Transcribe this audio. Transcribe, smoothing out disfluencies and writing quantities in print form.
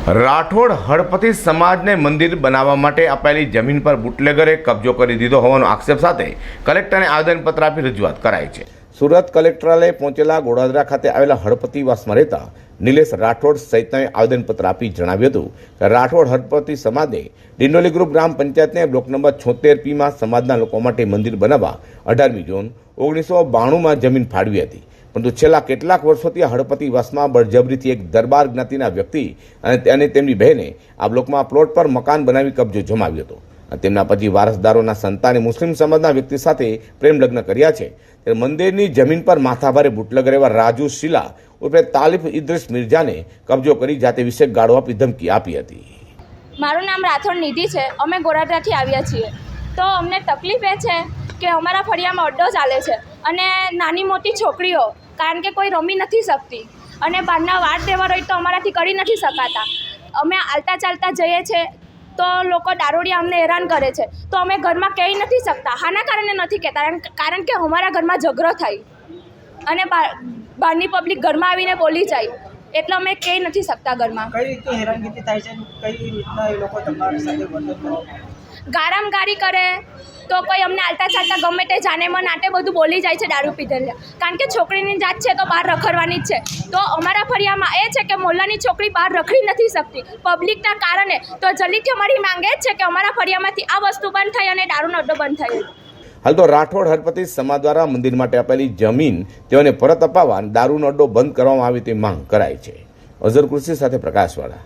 રાઠોડ હળપતિ સમાજને મંદિર બનાવવા માટે અપાયેલી જમીન પર બુટલેગરે કબજો કરી દીધો હોવાનો આક્ષેપ સાથે કલેક્ટરને આવેદનપત્ર આપી રજૂઆત કરાઈ છે। સુરત કલેક્ટરાલય પહોંચેલા ગોડાદરા ખાતે આવેલા હળપતિવાસમાં રહેતા નિલેશ રાઠોડ સહિતને આવેદનપત્ર આપી જણાવ્યું હતું કે રાઠોડ હળપતિ સમાજે ડિંડોલી ગ્રુપ ગ્રામ પંચાયતને બ્લોક નંબર 76P સમાજના લોકો માટે મંદિર બનાવવા 18મી જૂન 1992માં જમીન ફાળવી હતી, પરંતુ છેલ્લા કેટલાક વર્ષોથી હળપતિવાસમાં બળજબરીથી એક દરબાર જ્ઞાતિના વ્યક્તિ અને તેમની બહેને આ બ્લોકમાં પ્લોટ પર મકાન બનાવી કબજો જમાવ્યો હતો અને તેમના પછી વારસદારોના સંતાને મુસ્લિમ સમાજના વ્યક્તિ સાથે પ્રેમ લગ્ન કર્યા છે। ત્યારે મંદિરની જમીન પર માથાભારે બુટલેગર એવા રાજુ શીલા ઉર્ફે તાલિફ ઇદ્રીસ મિર્જાને કબજો કરી જાતે વિશે ગાળો આપી ધમકી આપી હતી। મારું નામ રાઠોડ નિધિ છે। અમે ગોરાદરાથી આવ્યા છીએ, તો અમને તકલીફ એ છે કે અમારા ફળિયામાં અડ્ડો ચાલે છે અને નાની મોટી છોકરીઓ, કારણ કે કોઈ રમી નથી શકતી અને બહારના વાર તહેવાર હોય તો અમારાથી કરી નથી શકાતા। અમે ચાલતા ચાલતા જઈએ છીએ તો લોકો દારૂડિયા અમને હેરાન કરે છે, તો અમે ઘરમાં કહી નથી શકતા। આના કારણે નથી કહેતા, કારણ કે અમારા ઘરમાં ઝઘડો થાય અને બહારની પબ્લિક ઘરમાં આવીને બોલી જાય, એટલે અમે કહી નથી શકતા ઘરમાં। કઈ રીતે હેરાનગતિ થાય છે, કઈ રીતના એ લોકો તમારી સાથે વર્તન કરે? ગારામગારી કરે તો કોઈ અમને આલતા ચાલતા ગમે તે જાને મન આટે બધું બોલી જાય છે દારૂ પીધેલા, કારણ કે છોકરીની જાત છે તો બહાર રખડવાની જ છે। તો અમારા ફળિયામાં એ છે કે મોલ્લાની છોકરી બહાર રખડી નથી શકતી પબ્લિકના કારણે, તો જલ્દીથી અમારી માંગે જ છે કે અમારા ફળિયામાંથી આ વસ્તુ બંધ થાય અને દારૂનો અડ્ડો બંધ થાય। હાલ તો રાઠોડ હળપતિ સમાજ દ્વારા મંદિર માટે આપેલી જમીન તેઓને પરત અપાવવા દારૂનો અડ્ડો બંધ કરવામાં આવે તેવી માંગ કરાઈ છે। અઝર કૃષિ સાથે પ્રકાશવાળા।